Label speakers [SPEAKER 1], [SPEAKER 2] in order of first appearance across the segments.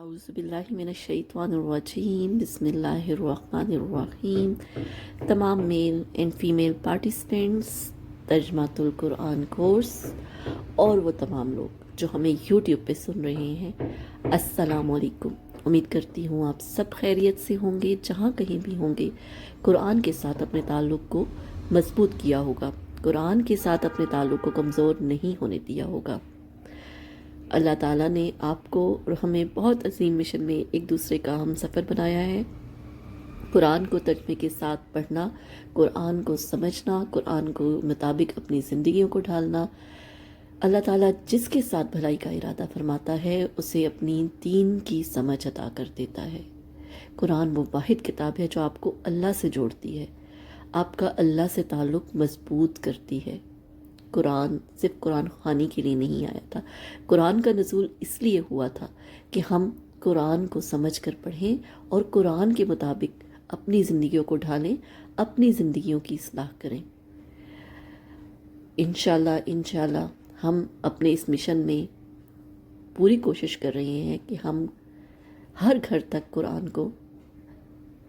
[SPEAKER 1] औज़ुबिल्लाहिमिनश्शैतानिर्रजीम बिस्मिल्लाहिर्रहमानिर्रहीम। तमाम male and female participants तर्जमातुल कुरान कोर्स और वो तमाम लोग जो हमें यूट्यूब पे सुन रहे हैं, अस्सलाम वालेकुम। उम्मीद करती हूँ आप सब खैरियत से होंगे। जहाँ कहीं भी होंगे कुरान के साथ अपने ताल्लुक़ को मजबूत किया होगा, कुरान के साथ अपने ताल्लुक़ को कमज़ोर नहीं होने दिया होगा। अल्लाह ताला ने आपको और हमें बहुत अजीम मिशन में एक दूसरे का हम सफ़र बनाया है। कुरान को तर्जमे के साथ पढ़ना, कुरान को समझना, कुरान को मुताबिक अपनी ज़िंदगियों को ढालना। अल्लाह ताला जिसके साथ भलाई का इरादा फरमाता है उसे अपनी दीन की समझ अता कर देता है। कुरान वो वाहिद किताब है जो आपको अल्लाह से जोड़ती है, आपका अल्लाह से ताल्लुक़ मजबूत करती है। कुरान सिर्फ कुरान ख़्वानी के लिए नहीं आया था। कुरान का नज़ूल इसलिए हुआ था कि हम कुरान को समझ कर पढ़ें और कुरान के मुताबिक अपनी ज़िंदगियों को ढालें, अपनी ज़िंदगियों की इस्लाह करें। इंशाल्लाह हम अपने इस मिशन में पूरी कोशिश कर रहे हैं कि हम हर घर तक कुरान को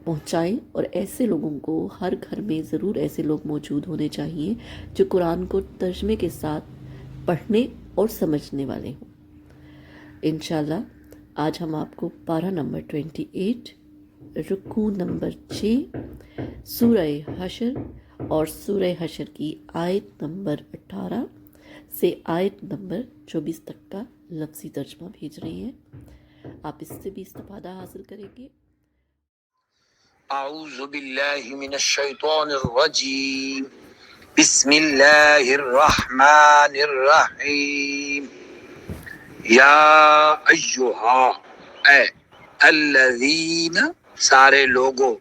[SPEAKER 1] पहुँचाएं और ऐसे लोगों को हर घर में ज़रूर ऐसे लोग मौजूद होने चाहिए जो कुरान को तर्जमे के साथ पढ़ने और समझने वाले हों। इंशाल्लाह आज हम आपको पारा नंबर 28, रुकू नंबर 6, सूरह हशर और सूरह हशर की आयत नंबर 18 से आयत नंबर 24 तक का लफ्ज़ी तर्जमा भेज रहे हैं। आप इससे भी इस्तिफादा हासिल करेंगे।
[SPEAKER 2] अऊज़ु बिल्लाहि मिनश शैतानिर रजीम बिस्मिल्लाहिर रहमानिर रहीम या अय्युहा ए अल्लज़ीना सारे लोगो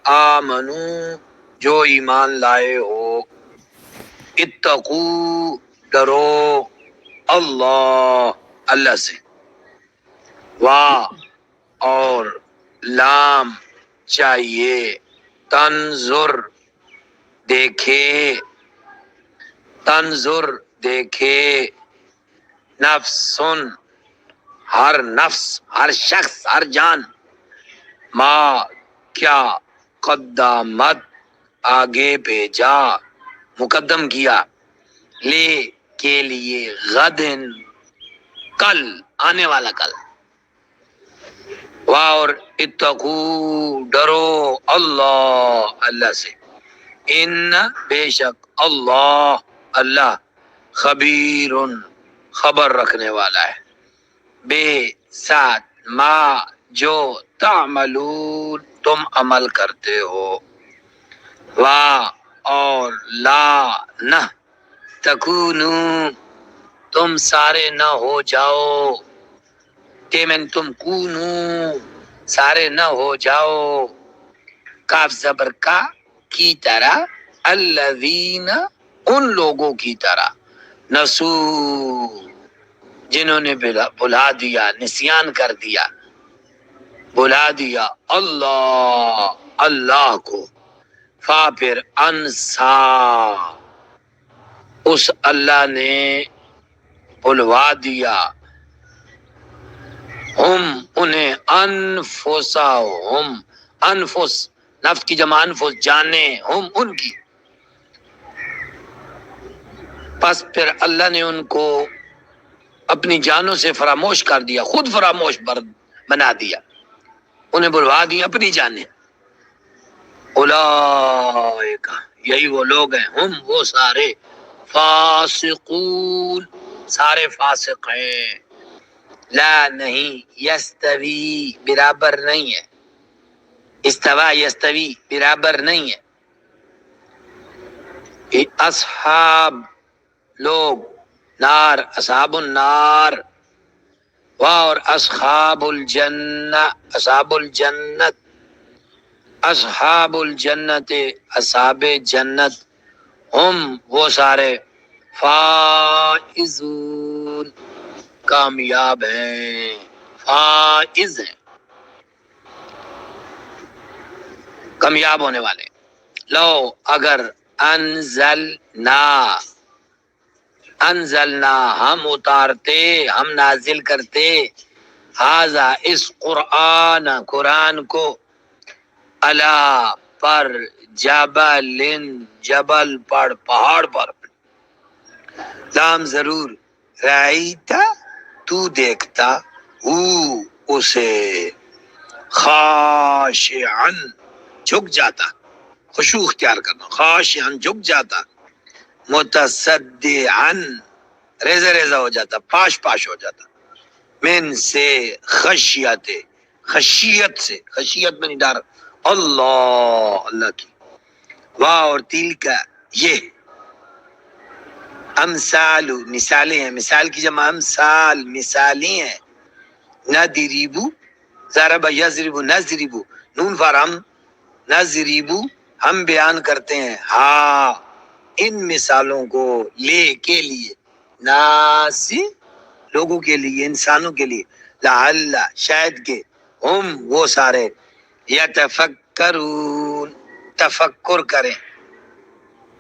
[SPEAKER 2] आमनू जो ईमान लाए हो इत्तकू डरो अल्लाह से वाह और लाम चाहिए तंजुर देखे नफ्सुन हर नफ्स हर शख्स हर जान माँ क्या कद्दामत आगे भेजा मुकद्दम किया ले के लिए गदिन कल आने वाला कल और इत्तकू डरो अल्लाह से इन बेशक अल्लाह खबीरुन खबर रखने वाला है बे साथ मा जो तामलून तुम अमल करते हो वा और ला न तकूनू तुम सारे न हो जाओ तेमन तुम कूनू सारे न हो जाओ काफ जबर का की तरह अल्लज़ीना उन लोगों की तरह नसू जिन्होंने भुला दिया निस्यान कर दिया भुला दिया अल्लाह को फा फिर अंसा उस अल्लाह ने भुलवा दिया हम उन्हें अनफुस नफ्स की जमा अनफुस जाने हम उनकी बस फिर अल्लाह ने उनको अपनी जानों से फरामोश कर दिया खुद फरामोश बना दिया उन्हें भुलवा दिया अपनी जाने उलाइका यही वो लोग हैं हम वो सारे फासिकून सारे फासिक हैं ला नहीं यस्तवी बराबर नहीं है इस्तवा यस्तवी बराबर नहीं है असहाब लोग नार असहाबुन नार और असहाबुल जन्नत असहाबुल जन्नत असहाबे जन्नत हम वो सारे फाइजून कामयाब हैं फाइज हैं कामयाब होने वाले लो अगर अनजलना हम उतारते हम नाजिल करते ہاذا اس قرآن کو علا پر جبل جبل پر پہاڑ پر لام ضرور رأیتا تو دیکھتا اسے خاشعن جھک جاتا خشوع اختیار کرنا خاشعن جھک جاتا متصدعن ریزہ ریزہ ہو جاتا پاش پاش ہو جاتا من سے خشیت سے خشیت میں نہیں ڈر اللہ کی واہ اور تیل کا یہ امثال مثالیں ہیں مثال کی جمع امثال مثالیں ہیں نضربو ضرب یضرب نضرب نون فارم نضرب ہم بیان کرتے ہیں ہاں ان مثالوں کو لے کے لیے ناس لوگوں کے لیے انسانوں کے لیے لعل شاید کہ ہم وہ سارے یتفکرون تفکر کریں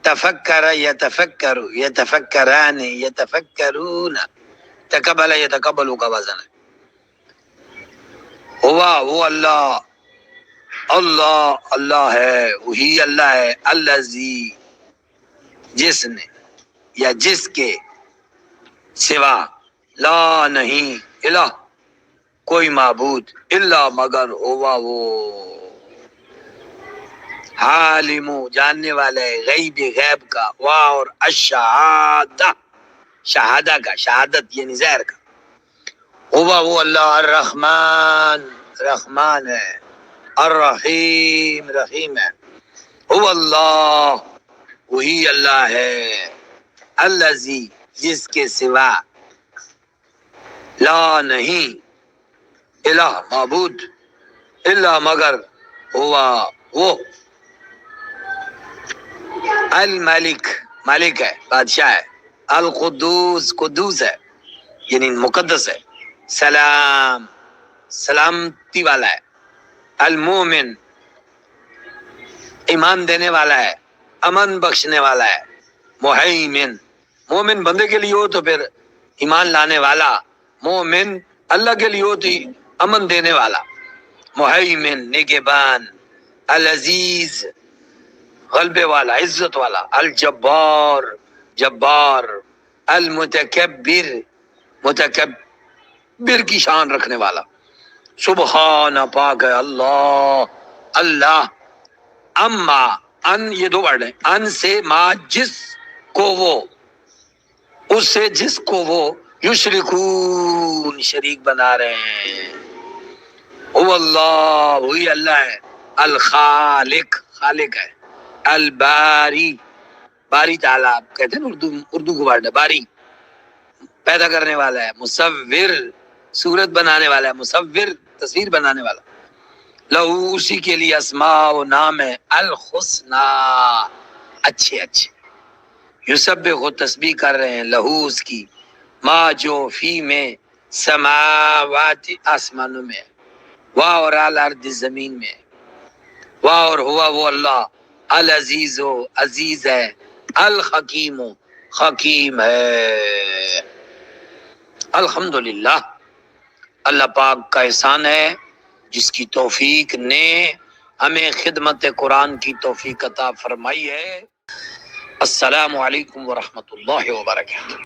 [SPEAKER 2] تفکر یتفکر یتفکران یتفکرون تقبل یتقبلوا کا وزن ہے ہوا وہ اللہ ہے وہی اللہ ہے الذی جس نے یا جس کے سوا لا نہیں الہ کوئی معبود الا مگر ہوا وہ عالم جاننے والا ہے غیب غیب کا واہ اور الشہادہ شہادہ کا شہادت یعنی ظاہر کا ہوا وہ اللہ الرحمن رحمان ہے الرحیم رحیم ہے هو اللہ وہی اللہ ہے الذی جس کے سوا لا نہیں الہ معبود الا مگر ہوا وہ الملک مالک ہے بادشاہ ہے القدوس قدوس ہے یعنی مقدس ہے سلام سلامتی والا ہے المومن ایمان دینے والا ہے امن بخشنے والا ہے محیمن مومن بندے کے لیے ہو تو پھر ایمان لانے والا مومن اللہ کے لیے ہو تو امن دینے والا محیمن نگہبان العزیز غلبے والا عزت والا الجبار جبار المتکبر متکبر کی شان رکھنے والا سبحان پاک ہے اللہ اما ان یہ دو ورڈ ہیں ان سے ما جس کو وہ اس سے جس کو وہ یشرکون شریک بنا رہے ہیں هو اللہ وہی اللہ ہے الخالق خالق ہے الباری باری تعالیٰ کہتے ہیں اردو کو ورڈ ہے باری پیدا کرنے والا ہے مصور صورت بنانے والا ہے مصور تصویر بنانے والا لہو اسی کے لیے اسماء و نام ہے الحسنی اچھے یسبح تسبیح کر رہے ہیں لہو اس کی ما جو فی میں سماوات آسمانوں میں واہ اور الارض زمین میں واہ اور ہوا وہ اللہ العزیز و عزیز ہے الحکیم و حکیم ہے الحمدللہ اللہ پاک کا احسان ہے جس کی توفیق نے ہمیں خدمت قرآن کی توفیق عطا فرمائی ہے السلام علیکم ورحمۃ اللہ وبرکاتہ